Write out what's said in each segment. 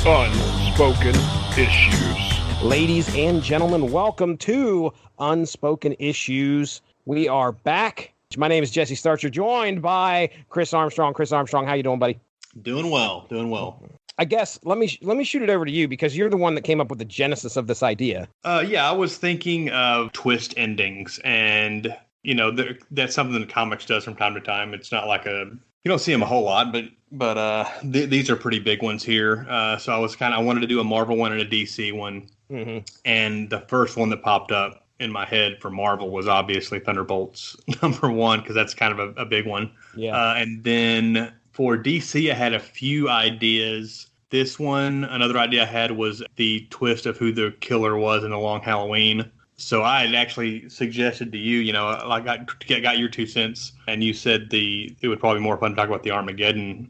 Unspoken Issues. Ladies and gentlemen, welcome to Unspoken Issues. We are back. My name is Jesse Starcher, joined by Chris Armstrong. Chris Armstrong, how you doing, buddy? Doing well. I guess let me shoot it over to you because you're the one that came up with the genesis of this idea. Yeah, I was thinking of twist endings, and that's something that comics does from time to time. It's not like you don't see them a whole lot, but these are pretty big ones here. So I wanted to do a Marvel one and a DC one, and the first one that popped up in my head for Marvel was obviously Thunderbolts #1 because that's kind of a big one. Yeah, and then for DC, I had a few ideas. This one, another idea I had was the twist of who the killer was in The Long Halloween. So I had actually suggested to you, I got your 2 cents, and you said it would probably be more fun to talk about the Armageddon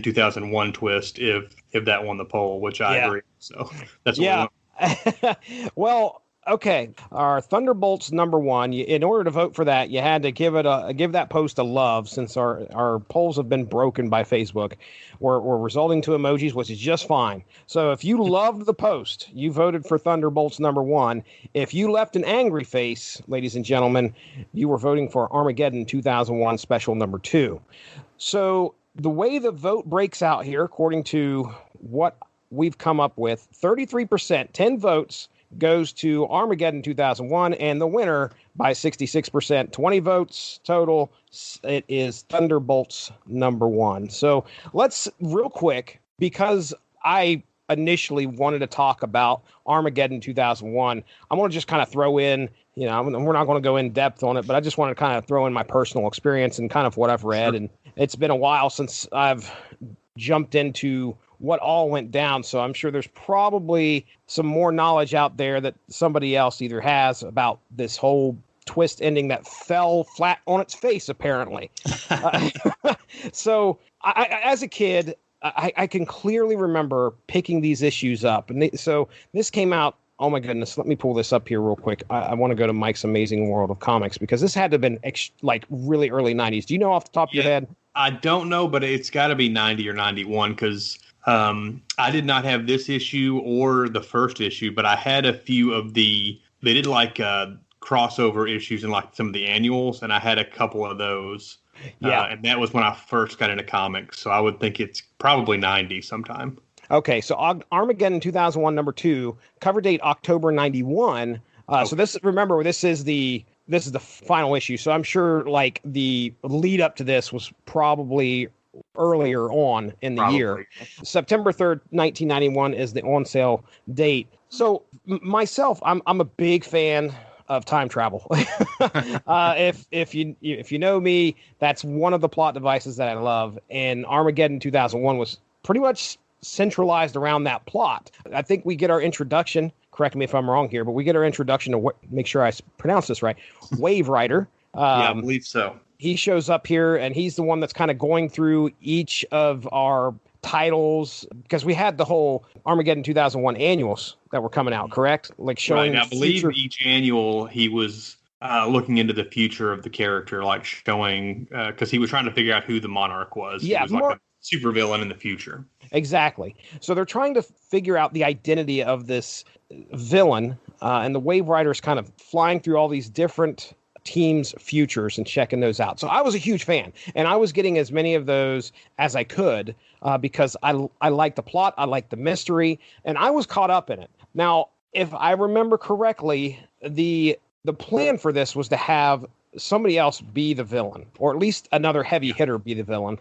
2001 twist if that won the poll, which I agree. So that's what we went. Well, okay. Our Thunderbolts #1. In order to vote for that, you had to give that post a love, since our polls have been broken by Facebook. We're resulting to emojis, which is just fine. So if you loved the post, you voted for Thunderbolts #1. If you left an angry face, ladies and gentlemen, you were voting for Armageddon 2001 Special #2. So the way the vote breaks out here, according to what we've come up with, 33%, 10 votes, goes to Armageddon 2001, and the winner by 66%, 20 votes total. It is Thunderbolts #1. So let's real quick, because I initially wanted to talk about Armageddon 2001. I want to just kind of throw in, we're not going to go in depth on it, but I just want to kind of throw in my personal experience and kind of what I've read. Sure. And it's been a while since I've jumped into what all went down. So I'm sure there's probably some more knowledge out there that somebody else either has about this whole twist ending that fell flat on its face, apparently. So as a kid, I can clearly remember picking these issues up. And so this came out, oh my goodness, let me pull this up here real quick. I want to go to Mike's Amazing World of Comics because this had to have been really early 90s. Do you know off the top of your head? I don't know, but it's got to be 90 or 91 because I did not have this issue or the first issue, but I had a few of they did crossover issues in like some of the annuals, and I had a couple of those. Yeah. And that was when I first got into comics. So I would think it's probably 90 sometime. Okay. So Armageddon 2001 #2, cover date October 91. So this is the final issue. So I'm sure like the lead up to this was probably earlier on in the year. September 3rd, 1991 is the on sale date. So myself, I'm a big fan of time travel. If you know me, that's one of the plot devices that I love. And Armageddon 2001 was pretty much centralized around that plot. I think we get our introduction, correct me if I'm wrong here, but we get our introduction to make sure I pronounce this right, Wave Rider. Yeah, I believe so. He shows up here, and he's the one that's kind of going through each of our titles, because we had the whole Armageddon 2001 annuals that were coming out, correct? Like showing. Right. I believe each annual he was looking into the future of the character, like showing because he was trying to figure out who the Monarch was. Yeah, he was like a supervillain in the future. Exactly. So they're trying to figure out the identity of this villain, and the Wave Rider's kind of flying through all these different teams' futures and checking those out. So I was a huge fan, and I was getting as many of those as I could because I liked the plot, I liked the mystery, and I was caught up in it. Now, if I remember correctly, the plan for this was to have somebody else be the villain, or at least another heavy hitter be the villain.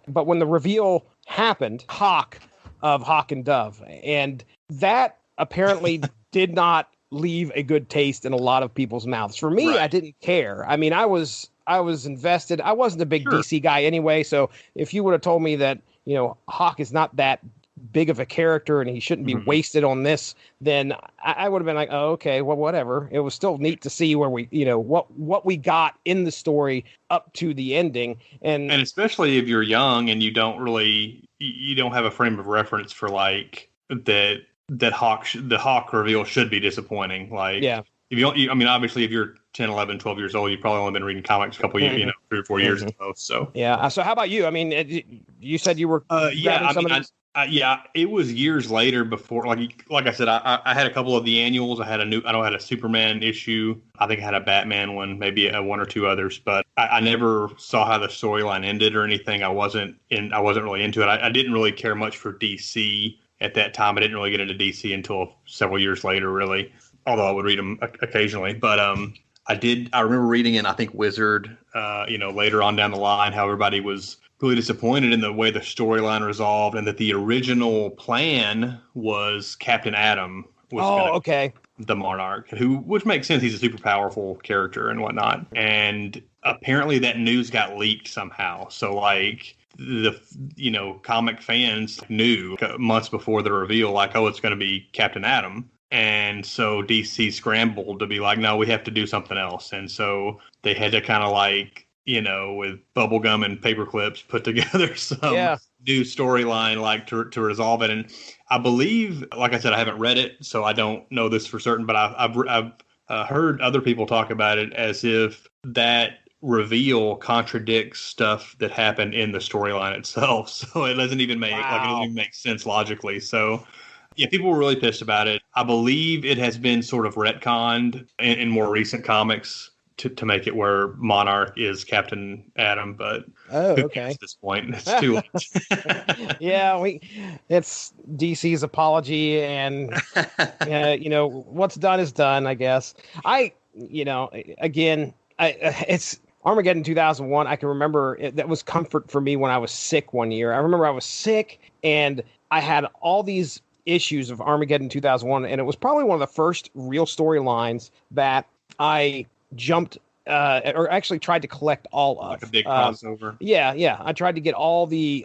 But when the reveal happened, Hawk of Hawk and Dove, and that apparently did not leave a good taste in a lot of people's mouths. For me, right. I didn't care. I mean, I was invested. I wasn't a big DC guy anyway, so if you would have told me that, Hawk is not that big of a character and he shouldn't be wasted on this, then I would have been like, oh, okay, well, whatever. It was still neat to see where we, what we got in the story up to the ending. And especially if you're young and you don't have a frame of reference for like that the Hawk reveal should be disappointing. Like, yeah. If obviously if you're 10, 11, 12 years old, you've probably only been reading comics a couple years, 3 or 4 years at most. So yeah. So how about you? I mean, you said you were Yeah, grabbing I some mean, of these? yeah, it was years later before. Like I said, I had a couple of the annuals. I know I had a Superman issue. I think I had a Batman one, maybe one or two others. But I never saw how the storyline ended or anything. I wasn't really into it. I didn't really care much for DC at that time. I didn't really get into DC until several years later, really. Although I would read them occasionally, but I did. I remember reading in, I think, Wizard. Later on down the line, how everybody was really disappointed in the way the storyline resolved, and that the original plan was Captain Atom was Okay. the Monarch, which makes sense. He's a super powerful character and whatnot. And apparently that news got leaked somehow. So like the comic fans knew months before the reveal, like, oh, it's going to be Captain Atom. And so DC scrambled to be like, no, we have to do something else. And so they had to kind of like, with bubble gum and paper clips, put together some new storyline, like to resolve it. And I believe, like I said, I haven't read it, so I don't know this for certain, but I've heard other people talk about it as if that reveal contradicts stuff that happened in the storyline itself. So it doesn't even make sense logically. So yeah, people were really pissed about it. I believe it has been sort of retconned in more recent comics to make it where Monarch is Captain Atom, but okay. At this point, it's too late. Yeah, it's DC's apology, and what's done is done, I guess. It's Armageddon 2001. I can remember that was comfort for me when I was sick one year. I remember I was sick, and I had all these issues of Armageddon 2001, and it was probably one of the first real storylines that I jumped or actually tried to collect all of. Like a big crossover. Yeah. I tried to get all the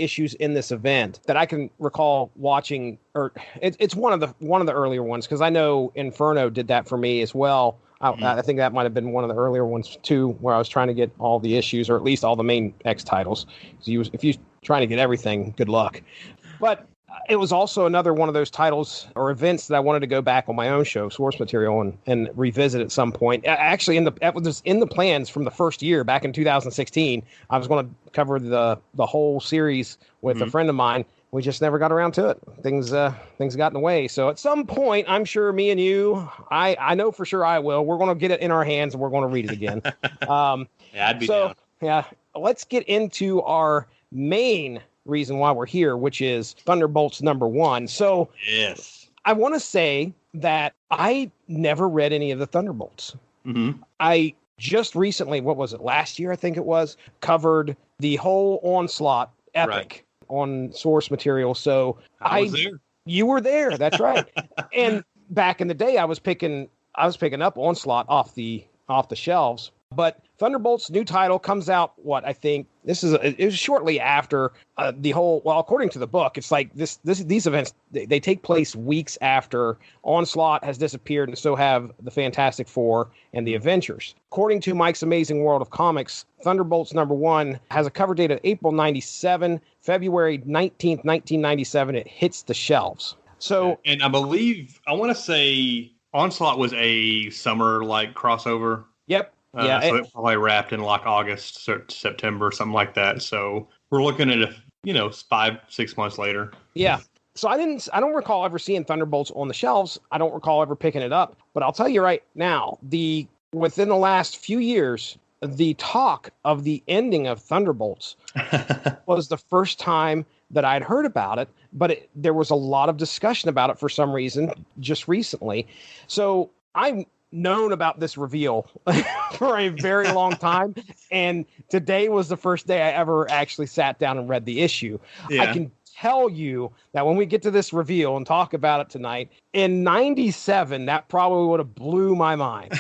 issues in this event that I can recall watching, or it's one of the earlier ones, because I know Inferno did that for me as well. I think that might have been one of the earlier ones too, where I was trying to get all the issues, or at least all the main X titles. If you're trying to get everything, good luck. But it was also another one of those titles or events that I wanted to go back on my own show, Source Material, and revisit at some point. Actually, that was in the plans from the first year, back in 2016. I was going to cover the whole series with a friend of mine. We just never got around to it. Things got in the way. So at some point, I'm sure me and you, I know for sure I will. We're going to get it in our hands and we're going to read it again. Yeah, I'd be down. Yeah, let's get into our main reason why we're here, which is Thunderbolts #1. So yes, I want to say that I never read any of the Thunderbolts. Mm-hmm. I just recently, what was it, last year I think it was, covered the whole Onslaught epic on Source Material. So I was there. You were there, that's right. And back in the day, I was picking up Onslaught off the shelves. But Thunderbolt's new title comes out, I think it was shortly after the whole, according to the book, it's like these events, they take place weeks after Onslaught has disappeared, and so have the Fantastic Four and the Avengers. According to Mike's Amazing World of Comics, Thunderbolts #1 has a cover date of April 97, February 19th, 1997, it hits the shelves. So, and I believe, I want to say Onslaught was a summer crossover. Yep. Yeah, so it probably wrapped in August, September, something like that. So we're looking at 5-6 months later. Yeah. So I don't recall ever seeing Thunderbolts on the shelves. I don't recall ever picking it up. But I'll tell you right now, within the last few years, the talk of the ending of Thunderbolts was the first time that I'd heard about it. But there was a lot of discussion about it for some reason just recently. So I'm known about this reveal for a very long time, and today was the first day I ever actually sat down and read the issue. I can tell you that when we get to this reveal and talk about it tonight, in 97, that probably would have blew my mind.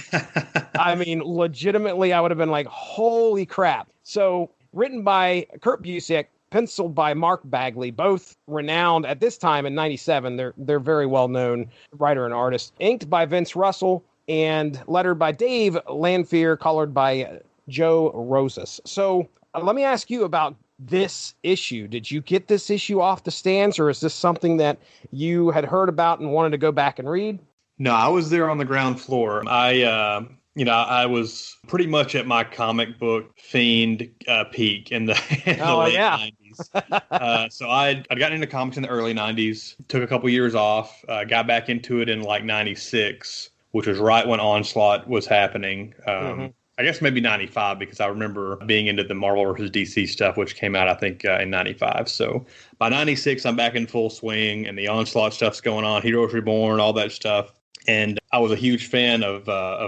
I mean, legitimately, I would have been like, holy crap. So written by Kurt Busiek, penciled by Mark Bagley, both renowned at this time in 97. They're very well-known writer and artist. Inked by Vince Russell, and lettered by Dave Lanphier, colored by Joe Rosas. So let me ask you about this issue. Did you get this issue off the stands, or is this something that you had heard about and wanted to go back and read? No, I was there on the ground floor. I I was pretty much at my comic book fiend peak in the, late 90s. So I'd gotten into comics in the early 90s, took a couple years off, got back into it in like 96, which was right when Onslaught was happening. I guess maybe 95, because I remember being into the Marvel versus DC stuff, which came out, I think, in 95. So by 96, I'm back in full swing, and the Onslaught stuff's going on, Heroes Reborn, all that stuff. And I was a huge fan of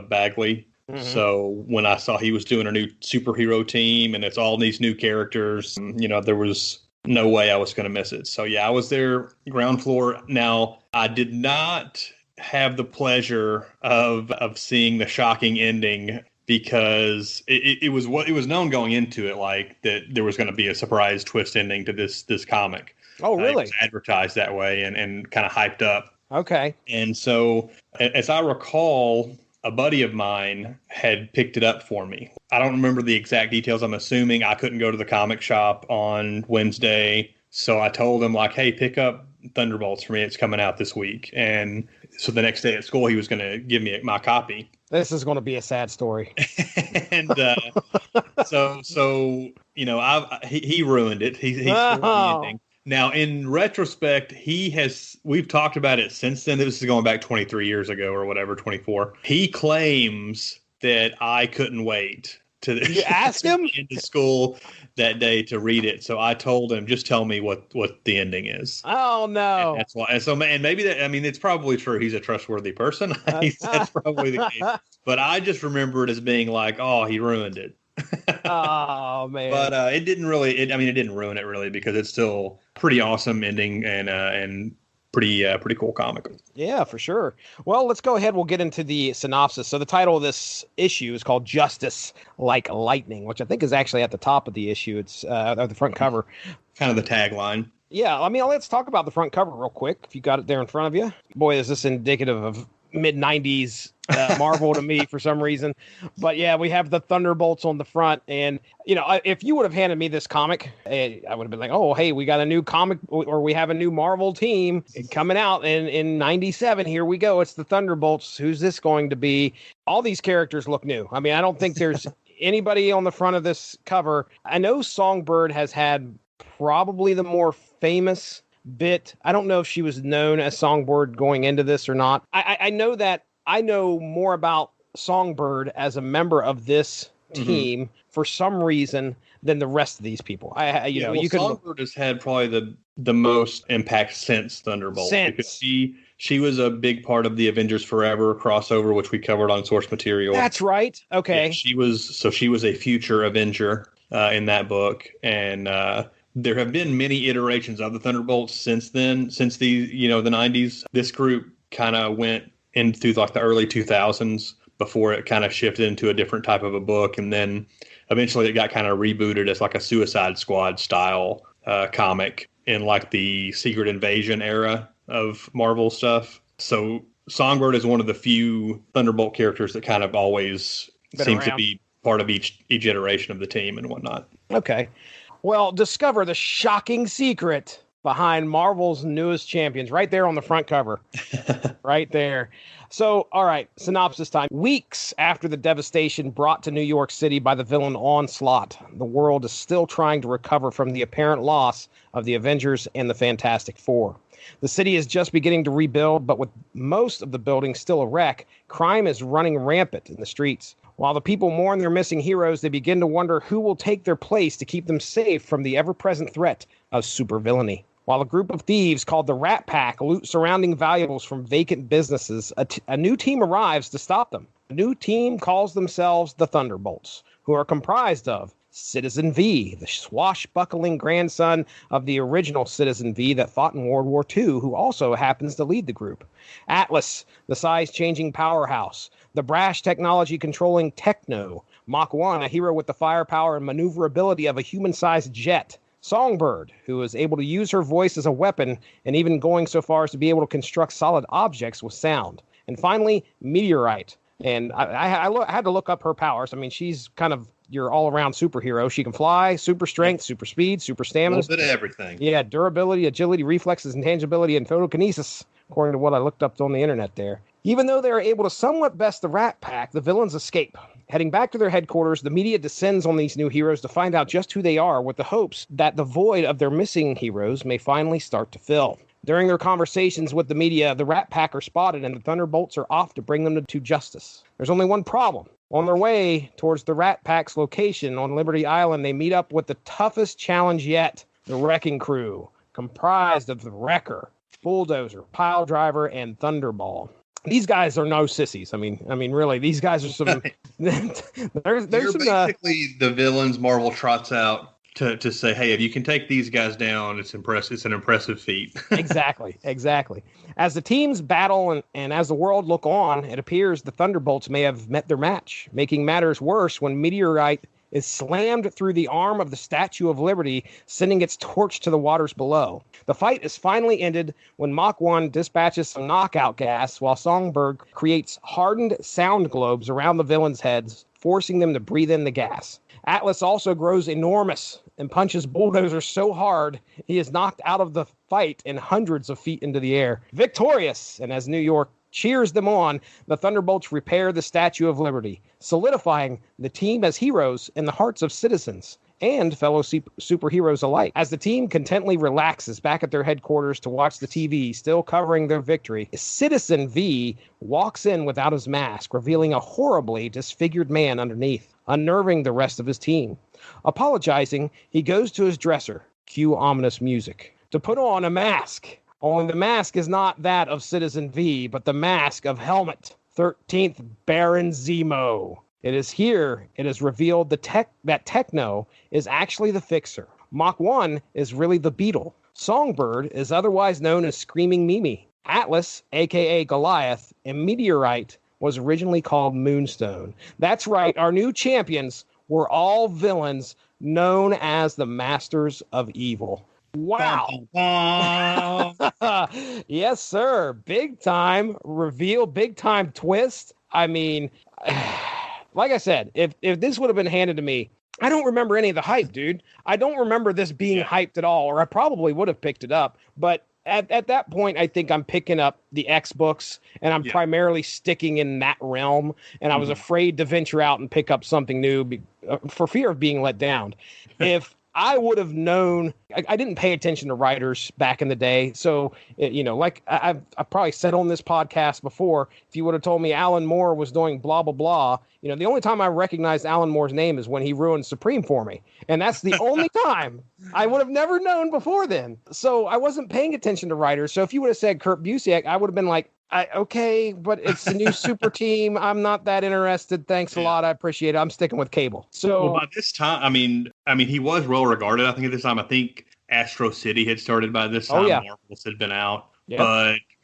Bagley. So when I saw he was doing a new superhero team, and it's all these new characters, there was no way I was going to miss it. So yeah, I was there, ground floor. Now, I did not have the pleasure of seeing the shocking ending, because it was known going into it, like that there was going to be a surprise twist ending to this comic. Oh, really? It was advertised that way and kind of hyped up. Okay. And so, as I recall, a buddy of mine had picked it up for me. I don't remember the exact details. I'm assuming I couldn't go to the comic shop on Wednesday, so I told him, like, hey, pick up Thunderbolts for me. It's coming out this week. And so the next day at school, he was going to give me my copy. This is going to be a sad story. And so he ruined it. He spoiled the ending. Now, in retrospect, we've talked about it since then. This is going back 23 years ago or whatever, 24. He claims that I couldn't wait to you asked him into school that day to read it. So I told him, just tell me what the ending is. Oh, no. And that's why. And so, and maybe it's probably true. He's a trustworthy person. That's probably the case. But I just remember it as being like, oh, he ruined it. Oh, man. But it didn't really, it didn't ruin it really, because it's still pretty awesome ending and pretty cool comic. Yeah, for sure. Well, let's go ahead. We'll get into the synopsis. So the title of this issue is called Justice Like Lightning, which I think is actually at the top of the issue. It's at the front cover. Kind of the tagline. Yeah, let's talk about the front cover real quick, if you got it there in front of you. Boy, is this indicative of mid-90s Marvel to me for some reason. But yeah, we have the Thunderbolts on the front. And, if you would have handed me this comic, I would have been like, oh, hey, we got a new comic, or we have a new Marvel team coming out in 97. Here we go. It's the Thunderbolts. Who's this going to be? All these characters look new. I don't think there's anybody on the front of this cover. I know Songbird has had probably the more famous bit. I don't know if she was known as Songbird going into this or not. I know that I know more about Songbird as a member of this team for some reason than the rest of these people. Songbird has had probably the most impact since Thunderbolt. Because she was a big part of the Avengers Forever crossover, which we covered on source material. That's right. Okay. Yeah, she was a future Avenger in that book, and there have been many iterations of the Thunderbolts since then, since the 90s. This group kind of went in through like the early 2000s before it kind of shifted into a different type of a book. And then eventually it got kind of rebooted as like a Suicide Squad style comic in like the Secret Invasion era of Marvel stuff. So Songbird is one of the few Thunderbolt characters that kind of always seems to be part of each iteration of the team and whatnot. Okay. Well, discover the shocking secret behind Marvel's newest champions, right there on the front cover. Right there. So, all right, synopsis time. Weeks after the devastation brought to New York City by the villain Onslaught, the world is still trying to recover from the apparent loss of the Avengers and the Fantastic Four. The city is just beginning to rebuild, but with most of the buildings still a wreck, crime is running rampant in the streets. While the people mourn their missing heroes, they begin to wonder who will take their place to keep them safe from the ever-present threat of supervillainy. While a group of thieves called the Rat Pack loot surrounding valuables from vacant businesses, a new team arrives to stop them. The new team calls themselves the Thunderbolts, who are comprised of Citizen V, the swashbuckling grandson of the original Citizen V that fought in World War II, who also happens to lead the group. Atlas, the size-changing powerhouse. The brash technology-controlling Techno. Mach 1, a hero with the firepower and maneuverability of a human-sized jet. Songbird, who is able to use her voice as a weapon and even going so far as to be able to construct solid objects with sound. And finally, Meteorite. And I had to look up her powers. She's kind of your all-around superhero. She can fly, super strength, super speed, super stamina. A little bit of everything. Yeah, durability, agility, reflexes, intangibility, and photokinesis, according to what I looked up on the internet there. Even though they are able to somewhat best the Rat Pack, the villains escape. Heading back to their headquarters, the media descends on these new heroes to find out just who they are, with the hopes that the void of their missing heroes may finally start to fill. During their conversations with the media, the Rat Pack are spotted and the Thunderbolts are off to bring them to justice. There's only one problem. On their way towards the Rat Pack's location on Liberty Island, they meet up with the toughest challenge yet, the Wrecking Crew, comprised of the Wrecker, Bulldozer, Pile Driver, and Thunderball. These guys are no sissies. I mean, really, these guys are some. there's They're some. basically the villains Marvel trots out to say, hey, if you can take these guys down, it's impressive. It's an impressive feat. Exactly. As the teams battle and as the world look on, it appears the Thunderbolts may have met their match, making matters worse when Meteorite is slammed through the arm of the Statue of Liberty, sending its torch to the waters below. The fight is finally ended when Mach 1 dispatches some knockout gas, while Songbird creates hardened sound globes around the villains' heads, forcing them to breathe in the gas. Atlas also grows enormous and punches Bulldozer so hard he is knocked out of the fight and hundreds of feet into the air. Victorious, and as New York cheers them on, the Thunderbolts repair the Statue of Liberty, solidifying the team as heroes in the hearts of citizens and fellow superheroes alike. As the team contently relaxes back at their headquarters to watch the TV, still covering their victory, Citizen V walks in without his mask, revealing a horribly disfigured man underneath, unnerving the rest of his team. Apologizing, he goes to his dresser, cue ominous music, to put on a mask. Only the mask is not that of Citizen V, but the mask of Helmet, 13th Baron Zemo. It is here it is revealed that Techno is actually the Fixer. Mach 1 is really the Beetle. Songbird is otherwise known as Screaming Mimi. Atlas, a.k.a. Goliath, and Meteorite was originally called Moonstone. That's right, our new champions were all villains known as the Masters of Evil. Wow. Yes, sir. Big time reveal, big time twist. I mean, like I said, if this would have been handed to me, I don't remember any of the hype, dude. I don't remember this being hyped at all, or I probably would have picked it up. But at that point, I think I'm picking up the X books, and I'm primarily sticking in that realm. And I was afraid to venture out and pick up something new for fear of being let down. If I would have known, I didn't pay attention to writers back in the day. So, like I've probably said on this podcast before, if you would have told me Alan Moore was doing blah, blah, blah, the only time I recognized Alan Moore's name is when he ruined Supreme for me. And that's the only time. I would have never known before then. So I wasn't paying attention to writers. So if you would have said Kurt Busiek, I would have been like, okay, but it's a new super team. I'm not that interested. Thanks a lot. I appreciate it. I'm sticking with Cable. So by this time, I mean, he was well regarded. I think at this time, I think Astro City had started by this time. Marvels had been out. Yeah.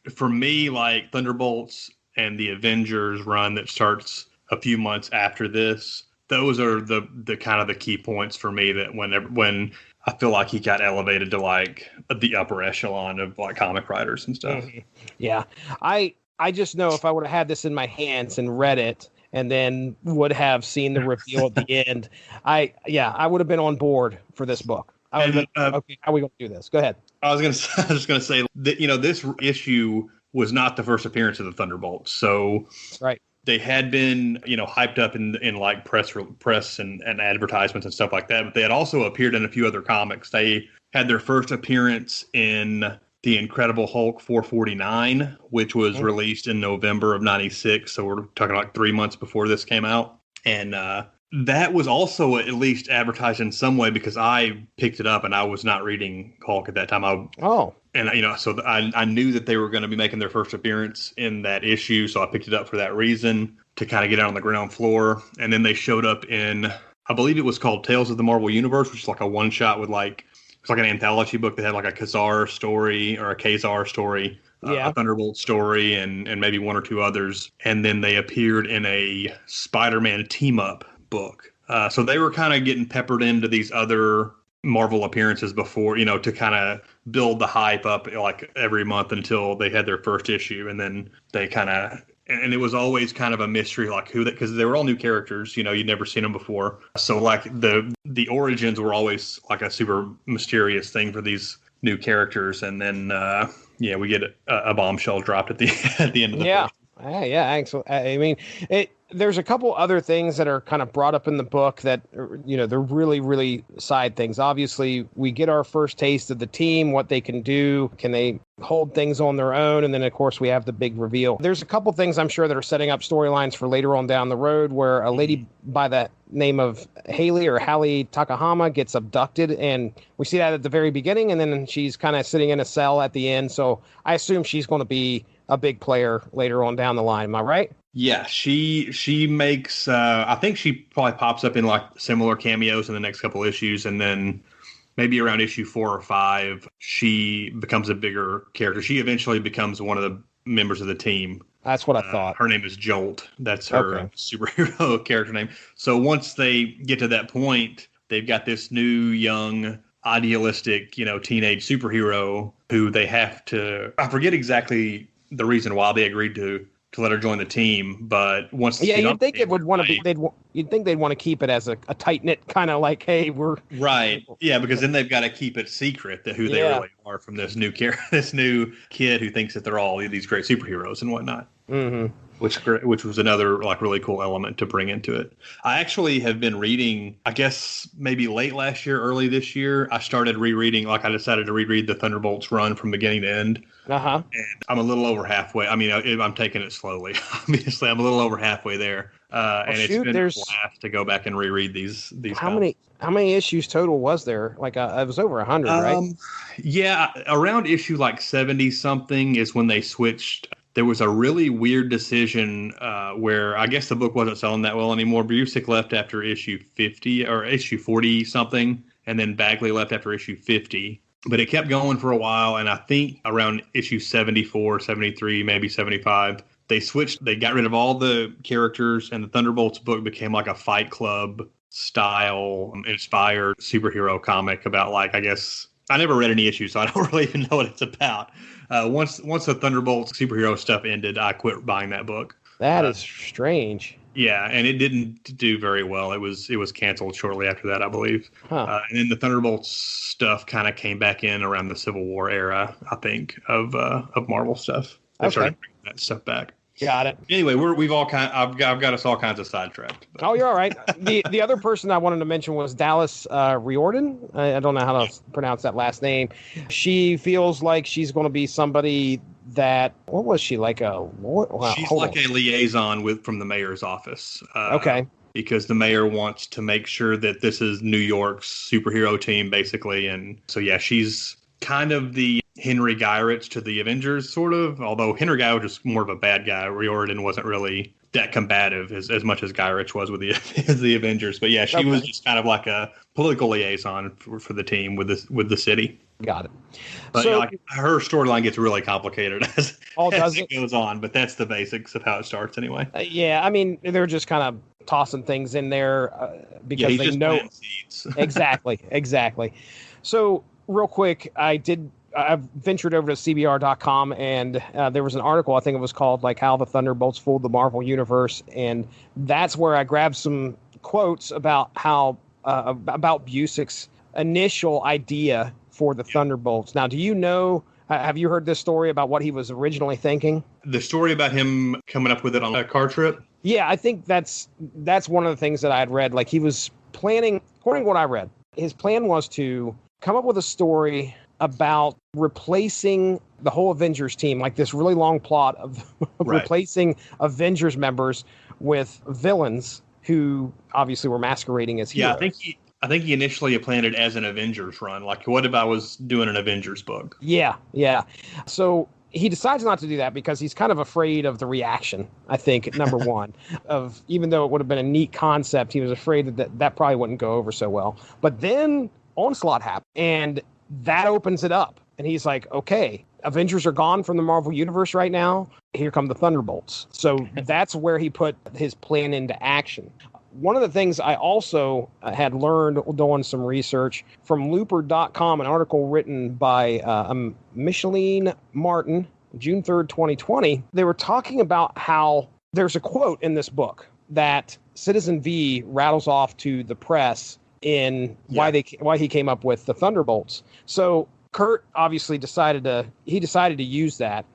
But for me, like Thunderbolts and the Avengers run that starts a few months after this, those are the kind of the key points for me that when I feel like he got elevated to like the upper echelon of like comic writers and stuff. Mm-hmm. Yeah. I just know if I would have had this in my hands and read it and then would have seen the reveal at the end, I would have been on board for this book. I would have been, okay, how are we going to do this? Go ahead. I was just going to say that, this issue was not the first appearance of the Thunderbolts. So right. They had been, hyped up in like press and advertisements and stuff like that. But they had also appeared in a few other comics. They had their first appearance in The Incredible Hulk 449, which was released in November of 96. So we're talking like 3 months before this came out. And that was also at least advertised in some way because I picked it up and I was not reading Hulk at that time. So I knew that they were going to be making their first appearance in that issue, so I picked it up for that reason to kind of get out on the ground floor. And then they showed up in, I believe it was called Tales of the Marvel Universe, which is like a one shot with it's like an anthology book that had like a Khazar story or a Khazar story, a Thunderbolt story, and maybe one or two others. And then they appeared in a Spider-Man team up book. So they were kind of getting peppered into these other Marvel appearances before, to kind of build the hype up like every month until they had their first issue. And then they kind of, and it was always kind of a mystery, like who that, because they were all new characters, you'd never seen them before. So like the origins were always like a super mysterious thing for these new characters. And then, we get a bombshell dropped at the end of the first. Yeah. I mean, there's a couple other things that are kind of brought up in the book that, they're really, really side things. Obviously, we get our first taste of the team, what they can do. Can they hold things on their own? And then, of course, we have the big reveal. There's a couple things I'm sure that are setting up storylines for later on down the road where a lady by the name of Hallie Takahama gets abducted. And we see that at the very beginning. And then she's kind of sitting in a cell at the end. So I assume she's going to be a big player later on down the line. Am I right? Yeah, she makes. I think she probably pops up in like similar cameos in the next couple issues, and then maybe around issue 4 or 5, she becomes a bigger character. She eventually becomes one of the members of the team. That's what I thought. Her name is Jolt. That's her superhero character name. So once they get to that point, they've got this new young idealistic, teenage superhero who they have to. I forget exactly the reason why they agreed to let her join the team, but once you'd think it would want to be you'd think they'd want to keep it as a tight knit kind of like, hey, we're right, yeah, because then they've got to keep it secret that who they really are from this new kid who thinks that they're all these great superheroes and whatnot. Mm-hmm. Which was another like really cool element to bring into it. I actually have been reading, I guess maybe late last year, early this year, I started rereading, I decided to reread the Thunderbolts run from beginning to end. Uh-huh. And I'm a little over halfway. I mean, I'm taking it slowly. Obviously, I'm a little over halfway there. It's been a blast to go back and reread these. How many issues total was there? Like it was over 100, right? Yeah, around issue like 70 something is when they switched. There was a really weird decision where I guess the book wasn't selling that well anymore. Busiek left after issue 50 or issue 40 something, and then Bagley left after issue 50. But it kept going for a while, and I think around issue 74, 73, maybe 75, they switched. They got rid of all the characters, and the Thunderbolts book became like a Fight Club style inspired superhero comic about, like, I guess I never read any issues, so I don't really even know what it's about. Once the Thunderbolts superhero stuff ended, I quit buying that book. That is strange. Yeah, and it didn't do very well. It was canceled shortly after that, I believe. Huh. And then the Thunderbolts stuff kind of came back in around the Civil War era, I think, of Marvel stuff. They started bringing that stuff back. Got it. Anyway, I've got us all kinds of sidetracked. But. Oh, you're all right. The other person I wanted to mention was Dallas Riordan. I don't know how to pronounce that last name. She feels like she's going to be somebody that, what was she, like a... She's like a liaison from the mayor's office. Okay. Because the mayor wants to make sure that this is New York's superhero team, basically. And so, yeah, she's kind of the Henry Gyrich to the Avengers, sort of. Although Henry Gyrich was more of a bad guy. Riordan wasn't really that combative as much as Gyrich was with the Avengers. But yeah, she was just kind of like a political liaison for the team with the city. Got it. But so, her storyline gets really complicated as it goes on. But that's the basics of how it starts anyway. Yeah, I mean, they're just kind of tossing things in there because they know. Exactly. So real quick, I've ventured over to CBR.com, and there was an article, I think it was called, like, How the Thunderbolts Fooled the Marvel Universe. And that's where I grabbed some quotes about how, about Busiek's initial idea for the Thunderbolts. Now, do you know, have you heard this story about what he was originally thinking? The story about him coming up with it on a car trip? Yeah, I think that's one of the things that I had read. Like, he was planning, according to what I read, his plan was to come up with a story about replacing the whole Avengers team, like this really long plot of replacing Avengers members with villains who obviously were masquerading as heroes. Yeah, I think he initially planned it as an Avengers run. Like, what if I was doing an Avengers book? Yeah. So he decides not to do that because he's kind of afraid of the reaction, I think, number one. Of even though it would have been a neat concept, he was afraid that probably wouldn't go over so well. But then Onslaught happened, and that opens it up. And he's like, okay, Avengers are gone from the Marvel Universe right now. Here come the Thunderbolts. So that's where he put his plan into action. One of the things I also had learned doing some research from Looper.com, an article written by Micheline Martin, June 3rd, 2020, they were talking about how there's a quote in this book that Citizen V rattles off to the press in why he came up with the Thunderbolts. So Kurt obviously decided to use that.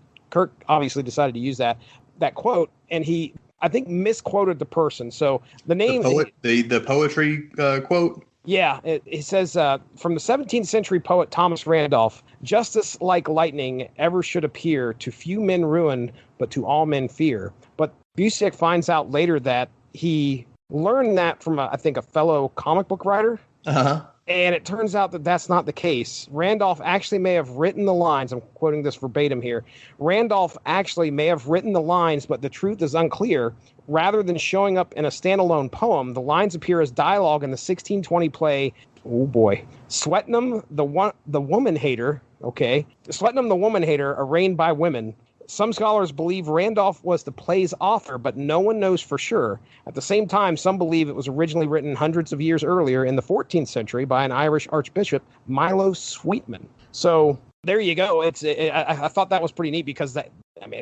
that quote, and he, I think, misquoted the person. So the name, the poetry quote. Yeah, it says from the 17th century poet Thomas Randolph, justice like lightning ever should appear, to few men ruin, but to all men fear. But Busiek finds out later that he learned that from, I think, a fellow comic book writer. Uh-huh. And it turns out that that's not the case. Randolph actually may have written the lines. I'm quoting this verbatim here. Randolph actually may have written the lines, but the truth is unclear. Rather than showing up in a standalone poem, the lines appear as dialogue in the 1620 play, oh boy, Swetnam the Woman Hater, okay? Swetnam the Woman Hater, arraigned by women. Some scholars believe Randolph was the play's author, but no one knows for sure. At the same time, some believe it was originally written hundreds of years earlier in the 14th century by an Irish archbishop, Milo Sweetman. So there you go. I thought that was pretty neat because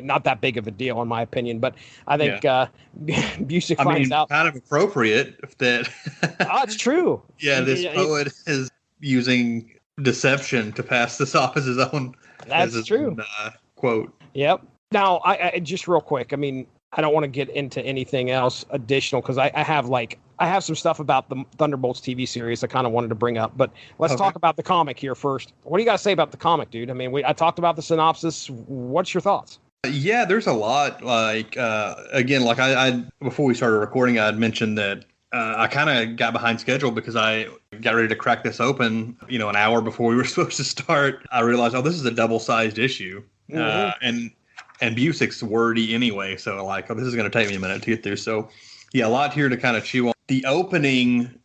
not that big of a deal in my opinion, but I think Busiek finds out. Kind of appropriate that. It's true. Yeah, this poet is using deception to pass this off as his own. That's true. Quote. Yep. Now, I just real quick. I mean, I don't want to get into anything else additional because I have some stuff about the Thunderbolts TV series I kind of wanted to bring up, but let's talk about the comic here first. What do you got to say about the comic, dude? I mean, I talked about the synopsis. What's your thoughts? Yeah, there's a lot. Again, I before we started recording, I had mentioned that I kind of got behind schedule because I got ready to crack this open, an hour before we were supposed to start. I realized, this is a double-sized issue. Mm-hmm. And Busiek's wordy anyway, so this is going to take me a minute to get through. So, yeah, a lot here to kind of chew on. The opening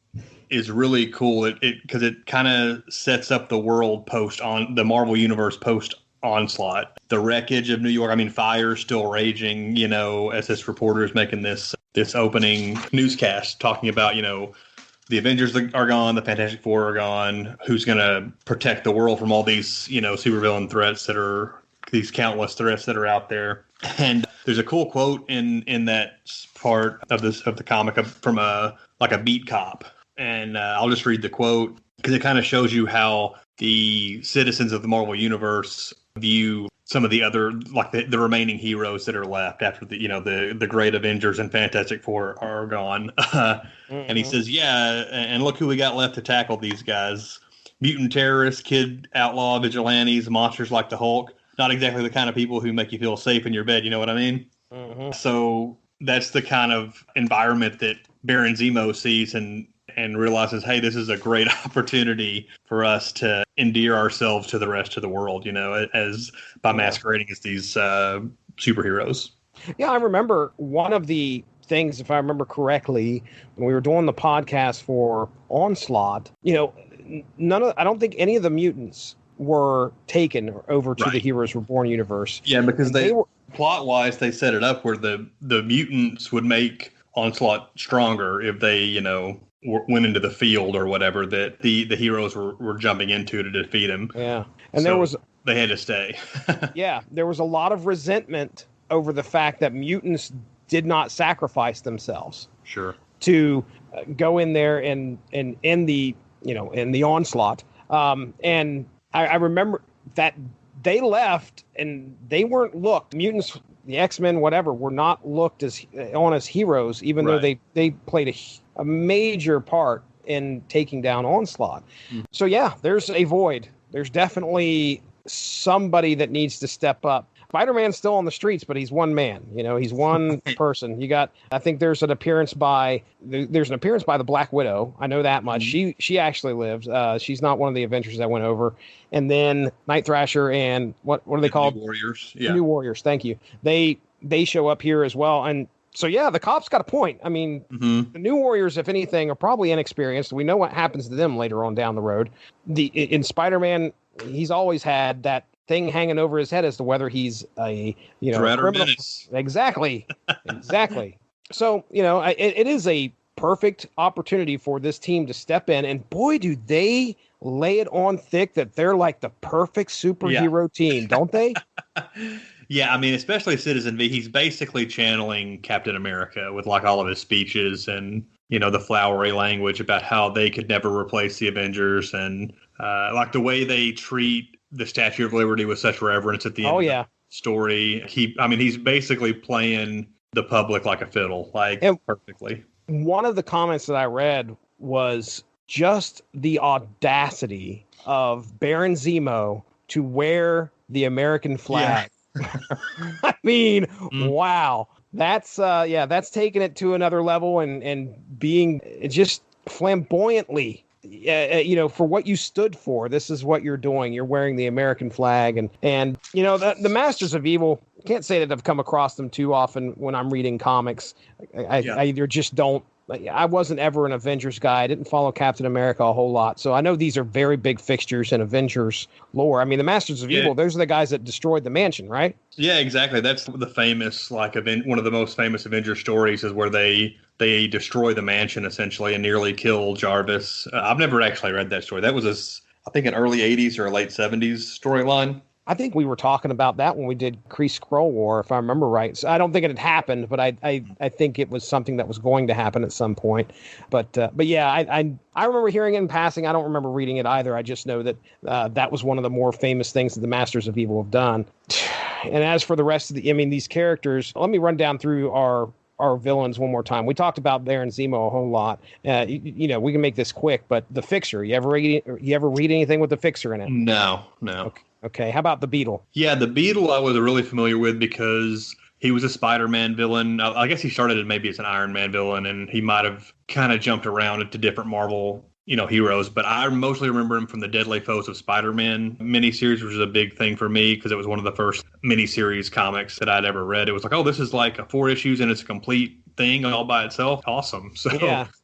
is really cool because it kind of sets up the world post on the Marvel Universe post Onslaught. The wreckage of New York. I mean, fire's still raging. As this reporter is making this opening newscast talking about the Avengers are gone, the Fantastic Four are gone. Who's going to protect the world from all these supervillain threats these countless threats that are out there? And there's a cool quote in that part of the comic from a beat cop, and I'll just read the quote because it kind of shows you how the citizens of the Marvel Universe view some of the other the remaining heroes that are left after the great Avengers and Fantastic Four are gone. And he says, yeah, and look who we got left to tackle these guys: mutant terrorists, kid outlaw vigilantes, monsters like the Hulk. Not exactly the kind of people who make you feel safe in your bed, you know what I mean? Mm-hmm. So that's the kind of environment that Baron Zemo sees and realizes, hey, this is a great opportunity for us to endear ourselves to the rest of the world, as by masquerading as these superheroes. Yeah, I remember one of the things, if I remember correctly, when we were doing the podcast for Onslaught, I don't think any of the mutants were taken over to the Heroes Reborn universe. Yeah, because they were, plot-wise, they set it up where the mutants would make Onslaught stronger if they, went into the field or whatever that the heroes were jumping into to defeat him. Yeah, and they had to stay. Yeah, there was a lot of resentment over the fact that mutants did not sacrifice themselves. Sure. To go in there and in the Onslaught. And I remember that they left and they weren't looked. Mutants, the X-Men, whatever, were not looked as heroes, even though they played a major part in taking down Onslaught. Mm-hmm. So yeah, there's a void. There's definitely somebody that needs to step up. Spider-Man's still on the streets, but he's one man. He's one person. I think there's an appearance by the Black Widow. I know that much. Mm-hmm. She actually lives. She's not one of the Avengers that went over. And then Night Thrasher and what are they called? New Warriors. Yeah. New Warriors. Thank you. They show up here as well. And so yeah, the cop's got a point. I mean, The New Warriors, if anything, are probably inexperienced. We know what happens to them later on down the road. In Spider-Man, he's always had that thing hanging over his head as to whether he's a threat or menace. Exactly. So it is a perfect opportunity for this team to step in, and boy, do they lay it on thick that they're like the perfect superhero team, don't they? Yeah, I mean, especially Citizen V. He's basically channeling Captain America with all of his speeches and the flowery language about how they could never replace the Avengers and the way they treat the Statue of Liberty with such reverence at the end story. He's basically playing the public like a fiddle, perfectly. One of the comments that I read was just the audacity of Baron Zemo to wear the American flag. I mean, wow. That's taking it to another level and being just flamboyantly, for what you stood for. This is what you're doing. You're wearing the American flag, and the Masters of Evil. Can't say that I've come across them too often when I'm reading comics. I either just don't. I wasn't ever an Avengers guy. I didn't follow Captain America a whole lot. So I know these are very big fixtures in Avengers lore. I mean, the Masters of Evil, those are the guys that destroyed the mansion, right? Yeah, exactly. That's the famous, one of the most famous Avengers stories is where they destroy the mansion, essentially, and nearly kill Jarvis. I've never actually read that story. That was, I think, an early 80s or late 70s storyline. I think we were talking about that when we did Kree Skrull War, if I remember right. So I don't think it had happened, but I think it was something that was going to happen at some point. But yeah, I remember hearing it in passing. I don't remember reading it either. I just know that that was one of the more famous things that the Masters of Evil have done. And as for the rest of these characters, let me run down through our villains one more time. We talked about Baron Zemo a whole lot. We can make this quick, but the Fixer. You ever read anything with the Fixer in it? No. Okay. How about the Beetle? Yeah, the Beetle I was really familiar with because he was a Spider-Man villain. I guess he started maybe as an Iron Man villain, and he might have kind of jumped around into different Marvel heroes. But I mostly remember him from the Deadly Foes of Spider-Man miniseries, which was a big thing for me because it was one of the first miniseries comics that I'd ever read. It was like, oh, this is like 4 issues and it's a complete thing all by itself. Awesome. So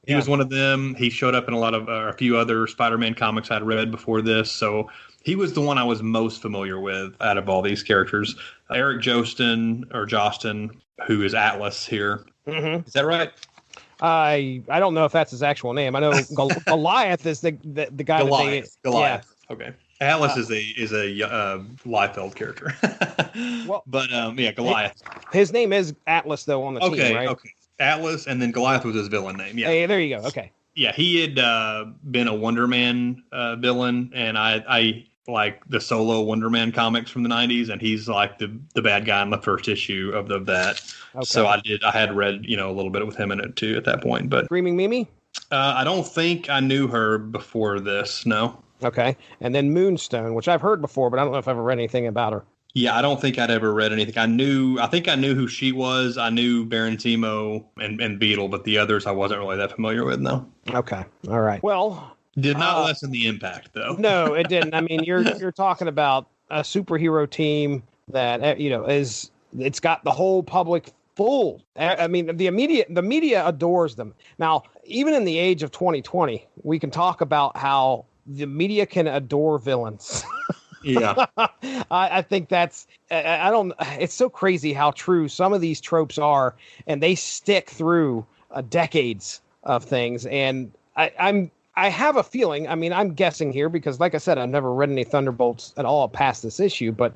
he was one of them. He showed up in a few other Spider-Man comics I'd read before this. So he was the one I was most familiar with out of all these characters. Eric Jostin, who is Atlas here. Mm-hmm. Is that right? I don't know if that's his actual name. I know Goliath is the guy. Goliath. Yeah. Okay. Atlas is a Liefeld character. Goliath. His name is Atlas though on the team, right? Okay. Atlas, and then Goliath was his villain name. Yeah. Hey, there you go. Okay. Yeah, he had been a Wonder Man villain, and I like the solo Wonder Man comics from the 90s, and he's like the bad guy in the first issue of that. Okay. So I had read, a little bit with him in it too at that point. But Screaming Mimi? I don't think I knew her before this, no. Okay. And then Moonstone, which I've heard before, but I don't know if I've ever read anything about her. Yeah, I don't think I'd ever read anything. I think I knew who she was. I knew Baron Zemo and Beetle, but the others I wasn't really that familiar with, no. Okay. All right. Well, did not lessen the impact, though. No, it didn't. I mean, you're talking about a superhero team that it's got the whole public full. I mean, the media adores them. Now, even in the age of 2020, we can talk about how the media can adore villains. Yeah, I think that's. It's so crazy how true some of these tropes are, and they stick through decades of things. And I have a feeling, I'm guessing here because, like I said, I've never read any Thunderbolts at all past this issue. But,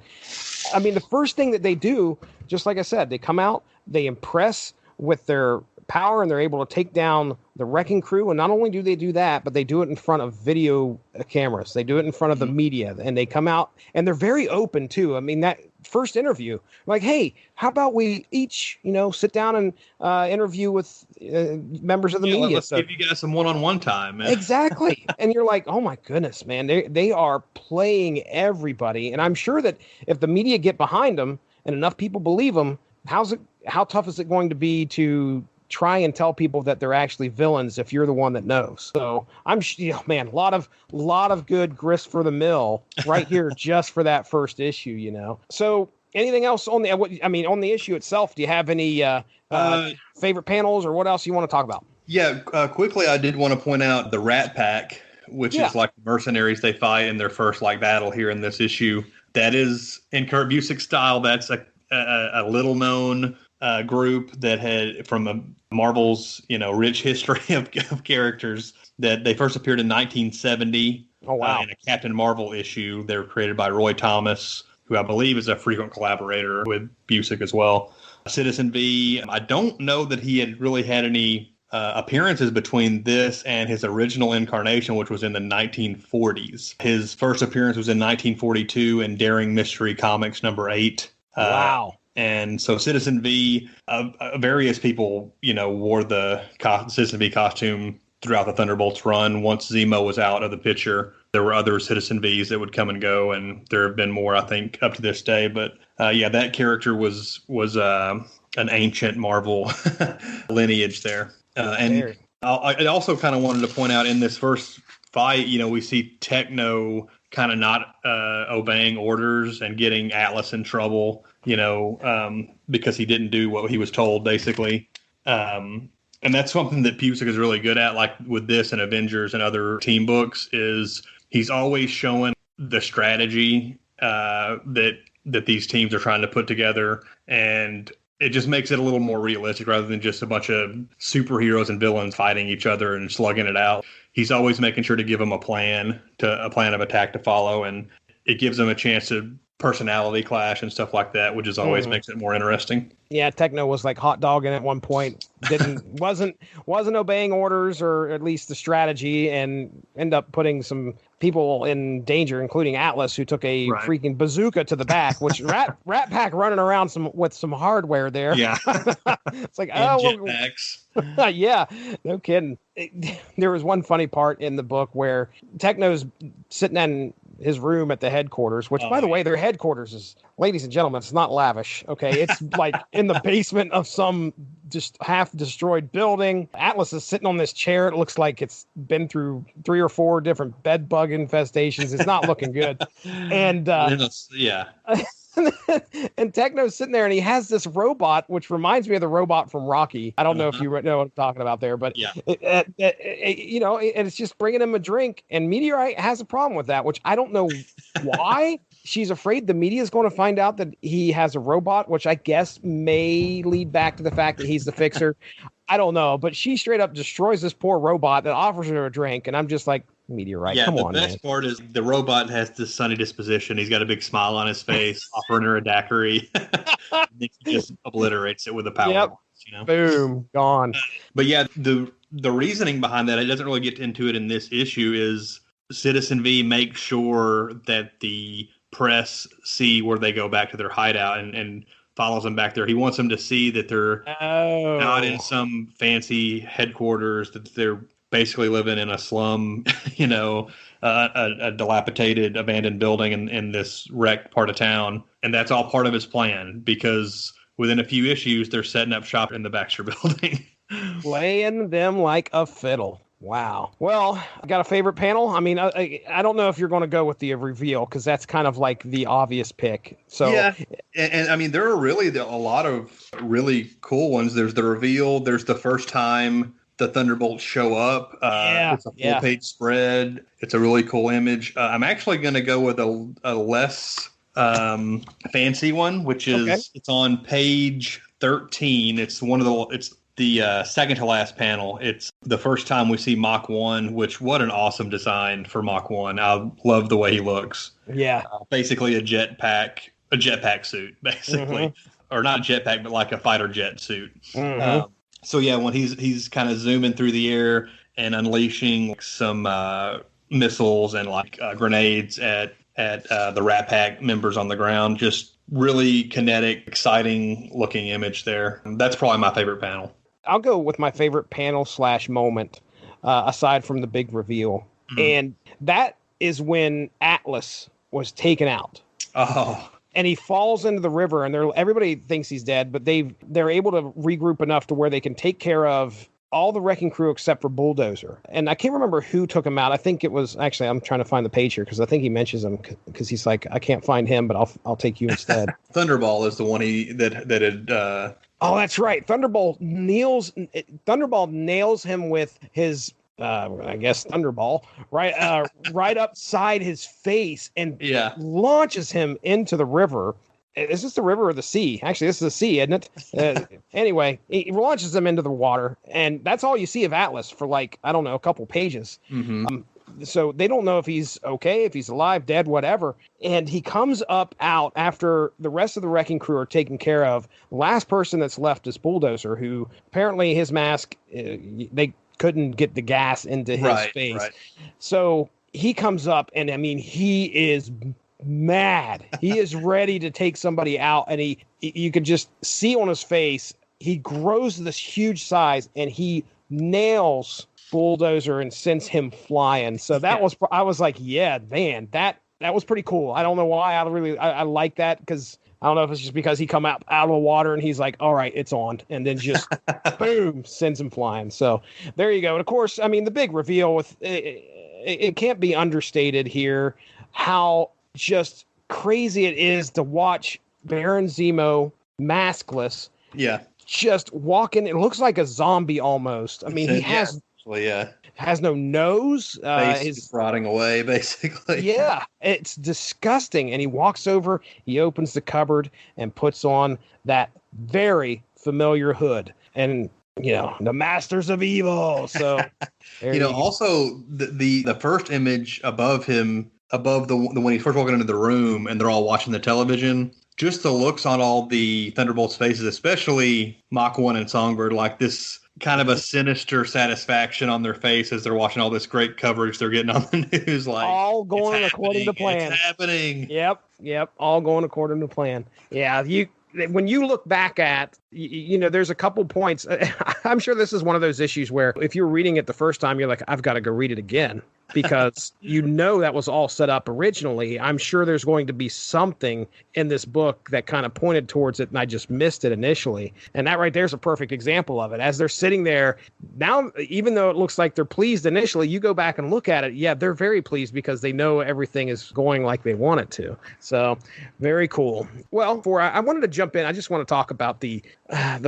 the first thing that they do, just like I said, they come out, they impress with their power, and they're able to take down the Wrecking Crew. And not only do they do that, but they do it in front of video cameras. They do it in front of the media. And they come out, and they're very open, too. That first interview, like, hey, how about we each, sit down and interview with members of the media. Let's give you guys some one-on-one time. Man. Exactly. And you're like, oh my goodness, man, they are playing everybody. And I'm sure that if the media get behind them and enough people believe them, how tough is it going to be to try and tell people that they're actually villains if you're the one that knows? So man, a lot of good grist for the mill right here just for that first issue, So anything else on the issue itself? Do you have any favorite panels or what else you want to talk about? Yeah, quickly, I did want to point out the Rat Pack, which is like mercenaries they fight in their first battle here in this issue. That is in Kurt Busiek style. That's a little known group that had from Marvel's rich history of characters that they first appeared in 1970. Oh wow! In a Captain Marvel issue. They were created by Roy Thomas, who I believe is a frequent collaborator with Busiek as well. Citizen V. I don't know that he had really had any appearances between this and his original incarnation, which was in the 1940s. His first appearance was in 1942 in Daring Mystery Comics number 8. Wow. And so Citizen V, various people, wore the Citizen V costume throughout the Thunderbolts run. Once Zemo was out of the picture, there were other Citizen Vs that would come and go, and there have been more, I think, up to this day. But that character was an ancient Marvel lineage there. I also kind of wanted to point out in this first fight, we see Techno kind of not obeying orders and getting Atlas in trouble, because he didn't do what he was told, basically. And that's something that Pusick is really good at, like with this and Avengers and other team books, is he's always showing the strategy that these teams are trying to put together, and it just makes it a little more realistic rather than just a bunch of superheroes and villains fighting each other and slugging it out. He's always making sure to give them a plan of attack to follow, and it gives them a chance to personality clash and stuff like that, which is always makes it more interesting. Yeah, Techno was like hot dogging at one point. wasn't obeying orders, or at least the strategy, and end up putting some people in danger, including Atlas, who took a freaking bazooka to the back. Which Rat Pack running around with some hardware there. Yeah, it's like jetpacks. Yeah, no kidding. There was one funny part in the book where Techno's sitting in his room at the headquarters, which, by the way, their headquarters is, ladies and gentlemen, it's not lavish. Okay. It's like in the basement of some just half destroyed building. Atlas is sitting on this chair. It looks like it's been through 3 or 4 different bed bug infestations. It's not looking good. And, and Techno's sitting there, and he has this robot, which reminds me of the robot from Rocky. I don't know if you know what I'm talking about there, but and it's just bringing him a drink. And Meteorite has a problem with that, which I don't know why. She's afraid the media is going to find out that he has a robot, which I guess may lead back to the fact that he's the fixer. I don't know, but she straight up destroys this poor robot that offers her a drink, and I'm just like, Meteorite, come on, man. The best part is the robot has this sunny disposition. He's got a big smile on his face, offering her a daiquiri. He just obliterates it with a power. Yep. Boom, gone. But yeah, the reasoning behind that, it doesn't really get into it in this issue, is Citizen V makes sure that the press see where they go back to their hideout and follows them back there. He wants them to see that they're not in some fancy headquarters, that they're basically living in a slum, a dilapidated, abandoned building in this wrecked part of town. And that's all part of his plan, because within a few issues, they're setting up shop in the Baxter building. Playing them like a fiddle. Wow. Well, I got a favorite panel. I mean, I don't know if you're going to go with the reveal, because that's kind of like the obvious pick. So yeah, and I mean, there are really a lot of really cool ones. There's the reveal. There's the first time the Thunderbolts show up. It's a full-page spread. It's a really cool image. I'm actually going to go with a less fancy one, which is it's on page 13. It's the second to last panel. It's the first time we see Mach 1, which, what an awesome design for Mach 1. I love the way he looks. Yeah. Basically a jetpack suit, basically. Or not jetpack, but like a fighter jet suit. So yeah, when he's kind of zooming through the air and unleashing some missiles and grenades at the Rat Pack members on the ground, just really kinetic, exciting looking image there. That's probably my favorite panel. I'll go with my favorite panel / moment, aside from the big reveal. And that is when Atlas was taken out. Oh. And he falls into the river, and everybody thinks he's dead, but they're able to regroup enough to where they can take care of all the wrecking crew except for Bulldozer. And I can't remember who took him out. I think it was, actually, I'm trying to find the page here, because I think he mentions him, because he's like, I can't find him, but I'll take you instead. Thunderbolt is the one that had... Oh, that's right. Thunderbolt nails him with his, I guess, Thunderball right upside his face, and launches him into the river. Is this the river or the sea? Actually, this is the sea, isn't it? Anyway, he launches him into the water, and that's all you see of Atlas for a couple pages. So they don't know if he's okay, if he's alive, dead, whatever. And he comes out after the rest of the wrecking crew are taken care of. The last person that's left is Bulldozer, who apparently his mask, they couldn't get the gas into his face. Right. So he comes up, and I mean, he is mad. He is ready to take somebody out, and you could just see on his face, he grows to this huge size, and he nails Bulldozer and sends him flying. So I was like, yeah, man, that was pretty cool. I don't know why. I like that, because I don't know if it's just because he come out of the water and he's like, all right, it's on. And then just boom, sends him flying. So there you go. And of course, I mean, the big reveal with it can't be understated here how just crazy it is to watch Baron Zemo maskless. Yeah. Just walking. It looks like a zombie almost. I mean, he has no nose. He's rotting away, basically. Yeah, it's disgusting. And he walks over, he opens the cupboard and puts on that very familiar hood. And, the Masters of Evil. So, also the first image above him, above the when he's first walking into the room and they're all watching the television, just the looks on all the Thunderbolts' faces, especially Mach 1 and Songbird, like this kind of a sinister satisfaction on their face as they're watching all this great coverage they're getting on the news. Like, all going according to plan. It's happening. Yep. All going according to plan. Yeah. When you look back at, there's a couple points. I'm sure this is one of those issues where if you're reading it the first time, you're like, I've got to go read it again. Because that was all set up originally. I'm sure there's going to be something in this book that kind of pointed towards it, and I just missed it initially. And that right there is a perfect example of it. As they're sitting there, now, even though it looks like they're pleased initially, you go back and look at it, yeah, they're very pleased because they know everything is going like they want it to. So, very cool. Well, I wanted to jump in. I just want to talk about the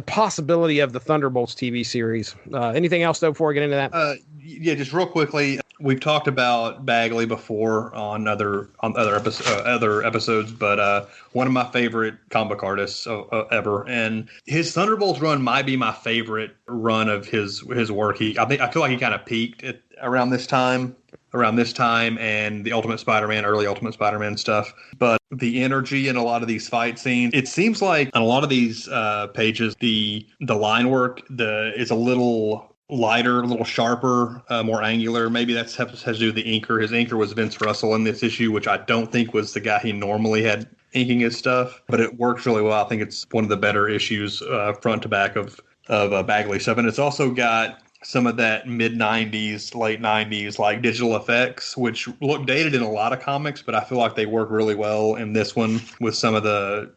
possibility of the Thunderbolts TV series. Anything else, though, before I get into that? Yeah, just real quickly. We've talked about Bagley before on other episodes, but one of my favorite comic book artists ever, and his Thunderbolts run might be my favorite run of his work. I feel like he kind of peaked around this time, and the early Ultimate Spider-Man stuff. But the energy in a lot of these fight scenes, it seems like on a lot of these pages, the line work is a little lighter, a little sharper, more angular. Maybe that has to do with the inker. His inker was Vince Russell in this issue, which I don't think was the guy he normally had inking his stuff, but it works really well. I think it's one of the better issues front to back of Bagley stuff. And it's also got some of that mid-90s, late 90s, like digital effects, which look dated in a lot of comics, but I feel like they work really well in this one with some of the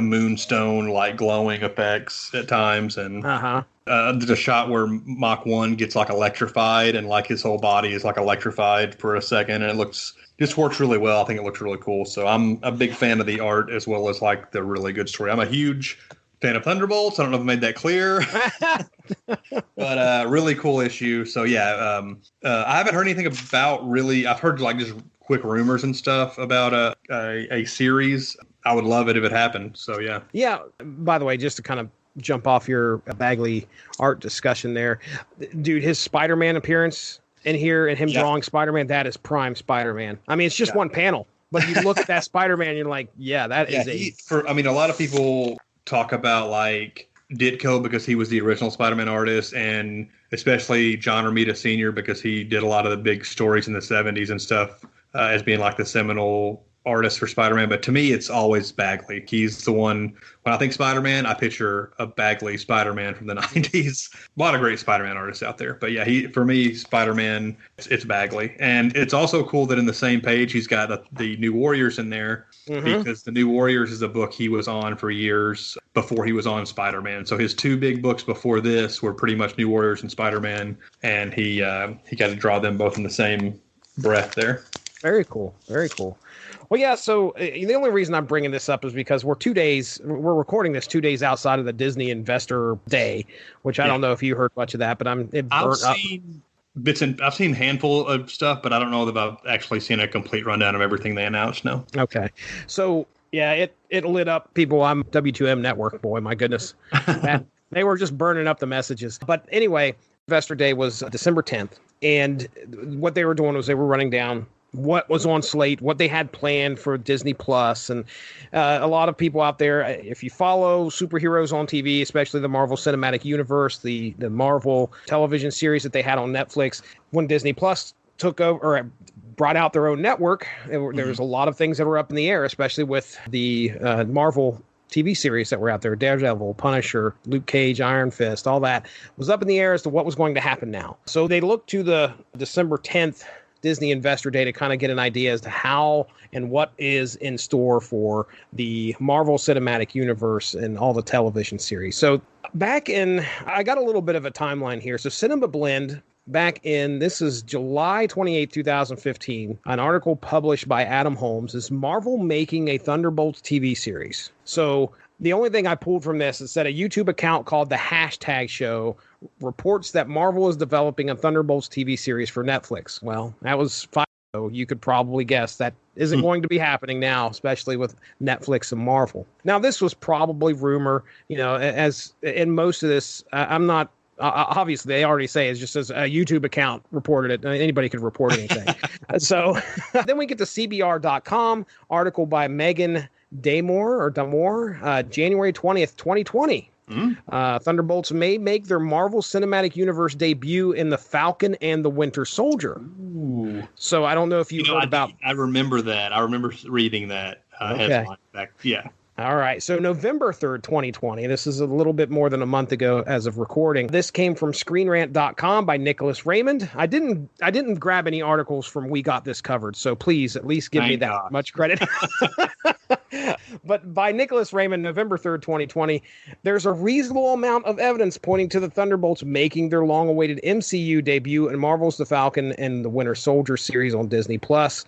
moonstone, like glowing effects at times. And there's a shot where Mach 1 gets like electrified and like his whole body is like electrified for a second, and it just works really well. I think it looks really cool. So I'm a big fan of the art as well as like the really good story. I'm a huge fan of Thunderbolts. I don't know if I made that clear, but really cool issue. So yeah, I haven't heard anything about I've heard like just quick rumors and stuff about a series. I would love it if it happened. So yeah. Yeah. By the way, just to kind of jump off your Bagley art discussion there, dude, his Spider-Man appearance in here and him drawing Spider-Man, that is prime Spider-Man. I mean, it's just one panel, but you look at that Spider-Man, you're like, yeah, that is a lot of people talk about like Ditko because he was the original Spider-Man artist, and especially John Romita Sr. because he did a lot of the big stories in the 70s and stuff as being like the seminal artist for Spider-Man. But to me, it's always Bagley. He's the one. When I think Spider-Man, I picture a Bagley Spider-Man from the 90s. A lot of great Spider-Man artists out there. But yeah, for me, Spider-Man, it's Bagley. And it's also cool that in the same page, he's got the New Warriors in there, because the New Warriors is a book he was on for years before he was on Spider-Man. So his two big books before this were pretty much New Warriors and Spider-Man. And he got to draw them both in the same breath there. Very cool. Very cool. Well, yeah, so the only reason I'm bringing this up is because we're recording this 2 days outside of the Disney Investor Day, which I don't know if you heard much of that, but I've seen I've seen a handful of stuff, but I don't know that I've actually seen a complete rundown of everything they announced. No. Okay. So, yeah, it lit up people. I'm W2M network boy, my goodness. They were just burning up the messages. But anyway, Investor Day was December 10th, and what they were doing was they were running down what was on slate, what they had planned for Disney Plus. And a lot of people out there, if you follow superheroes on TV, especially the Marvel Cinematic Universe, the Marvel television series that they had on Netflix, when Disney Plus took over, or brought out their own network. There was a lot of things that were up in the air, especially with the Marvel TV series that were out there. Daredevil, Punisher, Luke Cage, Iron Fist, all that was up in the air as to what was going to happen now. So they looked to the December 10th Disney Investor Day to kind of get an idea as to how and what is in store for the Marvel Cinematic Universe and all the television series. So I got a little bit of a timeline here. So Cinema Blend, this is July 28, 2015, an article published by Adam Holmes, is Marvel making a Thunderbolts TV series. So the only thing I pulled from this is that a YouTube account called The Hashtag Show reports that Marvel is developing a Thunderbolts TV series for Netflix. Well, that was 5 years ago. You could probably guess that isn't going to be happening now, especially with Netflix and Marvel. Now, this was probably rumor, as in most of this, I'm not, obviously they already say it's just as a YouTube account reported it. Anybody could report anything. So then we get to CBR.com, article by Megan Damore, January 20th, 2020. Thunderbolts may make their Marvel Cinematic Universe debut in The Falcon and the Winter Soldier. Ooh. So I don't know if you heard about... I remember that. I remember reading that headline back. Yeah. All right. So November 3rd, 2020. This is a little bit more than a month ago as of recording. This came from ScreenRant.com by Nicholas Raymond. I didn't grab any articles from We Got This Covered, so please at least give me that much credit. But by Nicholas Raymond, November 3rd, 2020, there's a reasonable amount of evidence pointing to the Thunderbolts making their long-awaited MCU debut in Marvel's The Falcon and the Winter Soldier series on Disney+.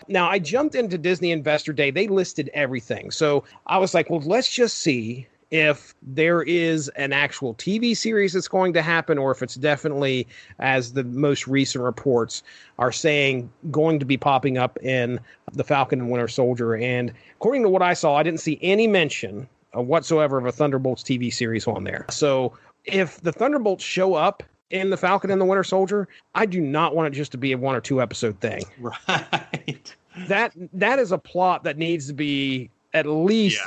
Now, I jumped into Disney Investor Day. They listed everything. So I was like, well, let's just see if there is an actual TV series that's going to happen, or if it's definitely, as the most recent reports are saying, going to be popping up in The Falcon and Winter Soldier. And according to what I saw, I didn't see any mention whatsoever of a Thunderbolts TV series on there. So if the Thunderbolts show up in The Falcon and the Winter Soldier, I do not want it just to be a 1 or 2 episode thing. Right. That is a plot that needs to be at least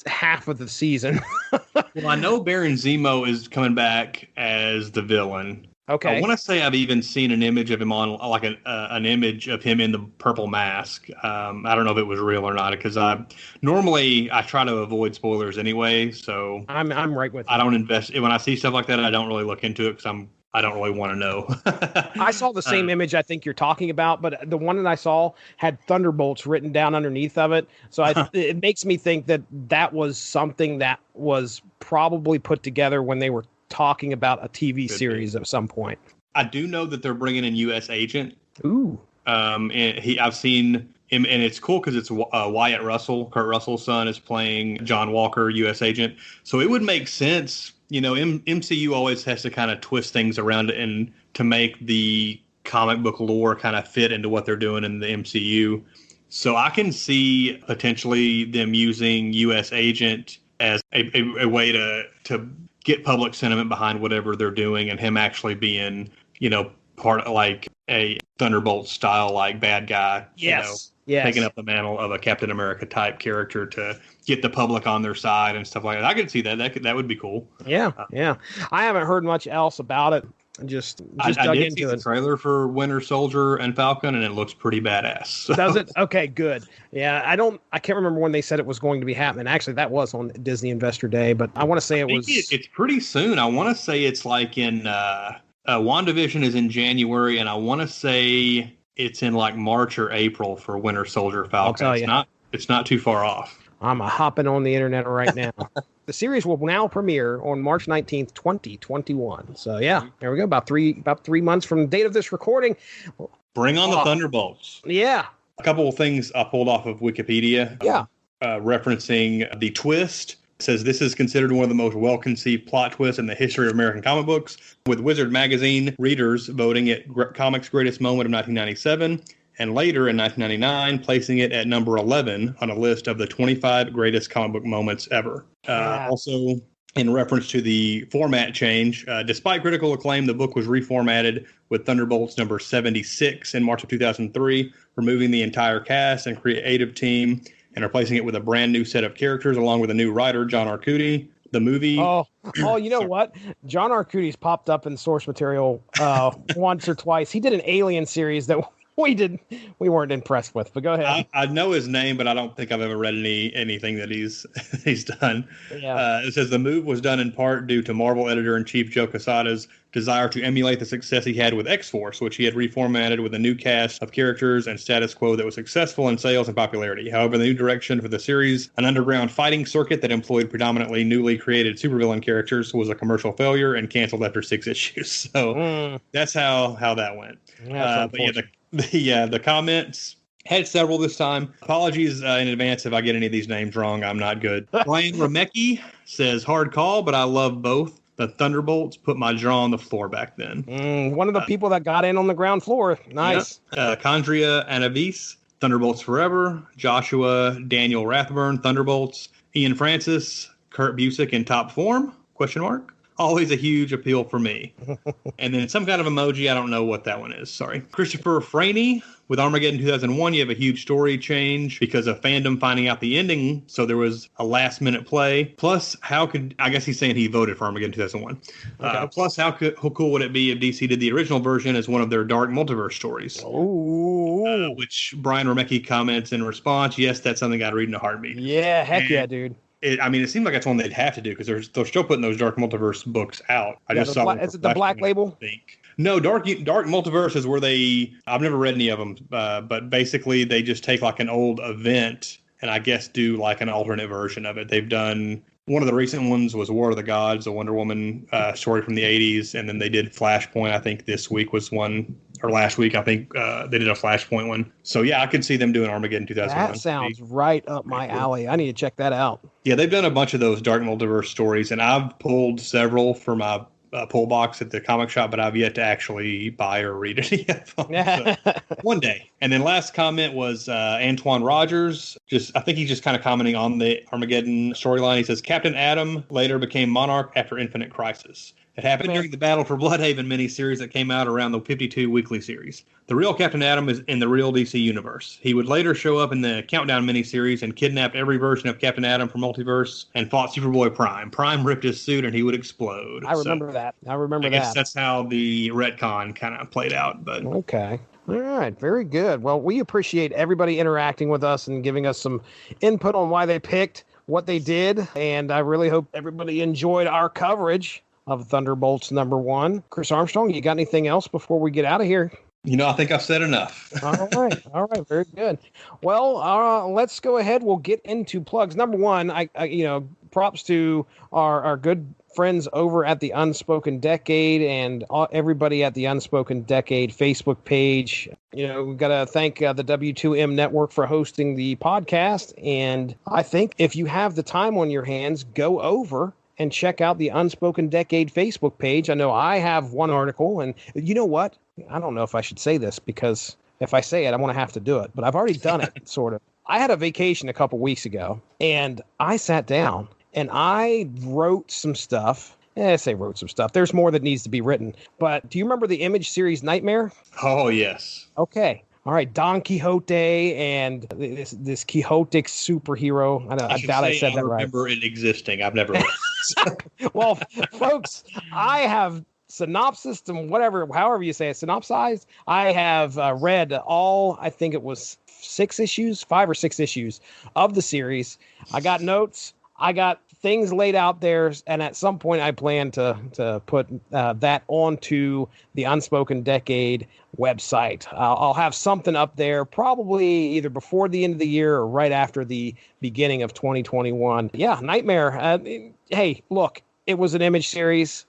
half of the season. Well, I know Baron Zemo is coming back as the villain. Okay. I want to say I've even seen an image of him on, like an image of him in the purple mask. I don't know if it was real or not, because I try to avoid spoilers anyway. So I'm right with you. I don't invest when I see stuff like that. I don't really look into it because I don't really want to know. I saw the same image I think you're talking about, but the one that I saw had Thunderbolts written down underneath of it. So it makes me think that was something that was probably put together when they were talking about a TV series at some point. I do know that they're bringing in U.S. Agent. Ooh. And I've seen him, and it's cool because it's Wyatt Russell. Kurt Russell's son is playing John Walker, U.S. Agent. So it would make sense. MCU always has to kind of twist things around and to make the comic book lore kind of fit into what they're doing in the MCU. So I can see potentially them using U.S. Agent as a way to get public sentiment behind whatever they're doing, and him actually being, part of like a Thunderbolt style, like bad guy. Yes. Taking up the mantle of a Captain America type character to get the public on their side and stuff like that. I could see that. That would be cool. Yeah. I haven't heard much else about it. Just I dug did into see the trailer for Winter Soldier and Falcon, and it looks pretty badass. So. Does it? Okay, good. Yeah, I can't remember when they said it was going to be happening. Actually, that was on Disney Investor Day, but I want to say it's pretty soon. I want to say it's like in WandaVision is in January, and I want to say it's in like March or April for Winter Soldier Falcon. I'll tell you. It's not too far off. I'm hopping on the internet right now. The series will now premiere on March 19th, 2021. So yeah, there we go. About three months from the date of this recording. Bring on the Thunderbolts. Yeah. A couple of things I pulled off of Wikipedia. Yeah. Referencing the twist. It says this is considered one of the most well-conceived plot twists in the history of American comic books, with Wizard magazine readers voting it comics' greatest moment of 1997. And later in 1999, placing it at number 11 on a list of the 25 greatest comic book moments ever. Also, in reference to the format change, despite critical acclaim, the book was reformatted with Thunderbolts number 76 in March of 2003, removing the entire cast and creative team and replacing it with a brand new set of characters along with a new writer, John Arcudi. The movie... Oh, you know what? John Arcudi's popped up in source material once or twice. He did an Alien series that we weren't impressed with. But go ahead. I know his name, but I don't think I've ever read anything that he's done. Yeah. It says the move was done in part due to Marvel editor-in-chief Joe Quesada's desire to emulate the success he had with X-Force, which he had reformatted with a new cast of characters and status quo that was successful in sales and popularity. However, the new direction for the series, an underground fighting circuit that employed predominantly newly created supervillain characters, was a commercial failure and canceled after 6 issues. So that's how that went. But yeah, the comments had several this time. Apologies in advance if I get any of these names wrong. I'm not good. Brian Remecki says, hard call, but I love both. The Thunderbolts put my jaw on the floor back then. One of the people that got in on the ground floor. Nice. Yeah. Condria Anavis, Thunderbolts Forever. Joshua Daniel Rathburn, Thunderbolts. Ian Francis, Kurt Busiek in top form? Question mark. Always a huge appeal for me. And then some kind of emoji. I don't know what that one is. Sorry. Christopher Franey with Armageddon 2001. You have a huge story change because of fandom finding out the ending. So there was a last minute play. Plus, I guess he's saying he voted for Armageddon 2001. Okay. Plus, how cool would it be if DC did the original version as one of their dark multiverse stories? Which Brian Remecki comments in response, yes, that's something I'd read in a heartbeat. Yeah, heck yeah, dude. It seemed like it's one they'd have to do because they're still putting those Dark Multiverse books out. I just saw. Is it the Black Label? I think. No, Dark Multiverse is where I've never read any of them, but basically they just take like an old event and I guess do like an alternate version of it. They've done. One of the recent ones was War of the Gods, a Wonder Woman story from the 80s, and then they did Flashpoint. I think this week was one, or last week, I think they did a Flashpoint one. So, yeah, I could see them doing Armageddon 2001. That sounds right up my alley. I need to check that out. Yeah, they've done a bunch of those Dark Multiverse stories, and I've pulled several for my pull box at the comic shop, but I've yet to actually buy or read any of them. So, one day. And then last comment was Antoine Rogers. I think he's just kind of commenting on the Armageddon storyline. He says, Captain Atom later became Monarch after Infinite Crisis. It happened during the Battle for Bloodhaven miniseries that came out around the 52 weekly series. The real Captain Atom is in the real DC universe. He would later show up in the Countdown miniseries and kidnapped every version of Captain Atom from Multiverse and fought Superboy Prime. Prime ripped his suit and he would explode. I remember that. I guess that's how the retcon kind of played out. But okay. All right. Very good. Well, we appreciate everybody interacting with us and giving us some input on why they picked what they did. And I really hope everybody enjoyed our coverage of Thunderbolts #1. Chris Armstrong, you got anything else before we get out of here? I think I've said enough. All right. Very good. Well, let's go ahead. We'll get into plugs. #1, I props to our good friends over at the Unspoken Decade and everybody at the Unspoken Decade Facebook page. We've got to thank the W2M Network for hosting the podcast. And I think if you have the time on your hands, go over and check out the Unspoken Decade Facebook page. I know I have one article, and you know what? I don't know if I should say this because if I say it, I'm going to have to do it, but I've already done it, sort of. I had a vacation a couple weeks ago, and I sat down, and I wrote some stuff. I say wrote some stuff. There's more that needs to be written. But do you remember the Image series Nightmare? Oh, yes. Okay. All right, Don Quixote and this Quixotic superhero. I doubt I said that right. I remember it existing. I've never read it. Well, folks, I have synopsis and however you say it, synopsized. I have read all, I think it was 5 or 6 issues of the series. I got notes. I got things laid out there, and at some point I plan to put that onto the Unspoken Decade website. I'll have something up there probably either before the end of the year or right after the beginning of 2021. Yeah, Nightmare. Hey, look, it was an Image series.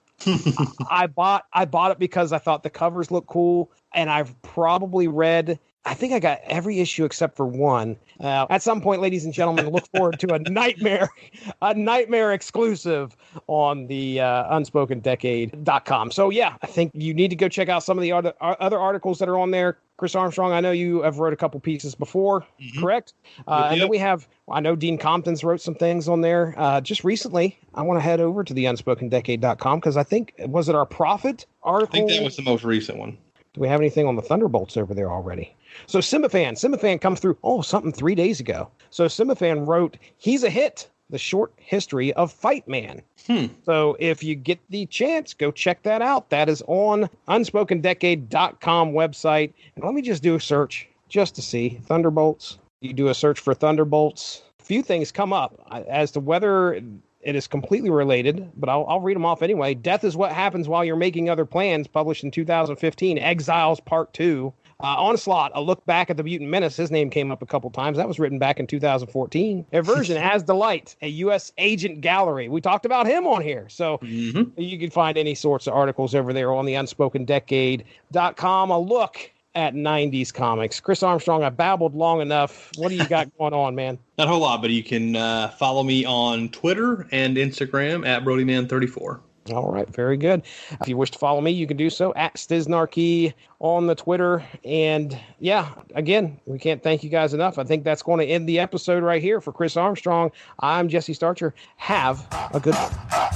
I bought it because I thought the covers looked cool, and I've probably read, I think I got every issue except for one. At some point, ladies and gentlemen, look forward to a Nightmare exclusive on the UnspokenDecade.com. So yeah, I think you need to go check out some of the other articles that are on there. Chris Armstrong, I know you have wrote a couple pieces before, correct? And then I know Dean Compton's wrote some things on there. Just recently, I want to head over to the UnspokenDecade.com because I think, was it our Prophet article? I think that was the most recent one. Do we have anything on the Thunderbolts over there already? So Simafan comes through, something 3 days ago. So Simafan wrote, he's a hit. The Short History of Fight Man. So if you get the chance, go check that out. That is on unspokendecade.com website. And let me just do a search just to see. Thunderbolts. You do a search for Thunderbolts. A few things come up as to whether it is completely related, but I'll read them off anyway. Death is What Happens While You're Making Other Plans, published in 2015. Exiles Part 2. Onslaught, a look back at the Mutant Menace. His name came up a couple times. That was written back in 2014. Aversion As Delight, a U.S. agent gallery. We talked about him on here. So you can find any sorts of articles over there on the unspokendecade.com. A look at 90s comics. Chris Armstrong, I babbled long enough. What do you got going on, man? Not a whole lot, but you can follow me on Twitter and Instagram at BrodyMan34. All right, very good. If you wish to follow me, you can do so at Stiznarkey on the Twitter. And yeah, again, we can't thank you guys enough. I think that's going to end the episode right here. For Chris Armstrong, I'm Jesse Starcher. Have a good one.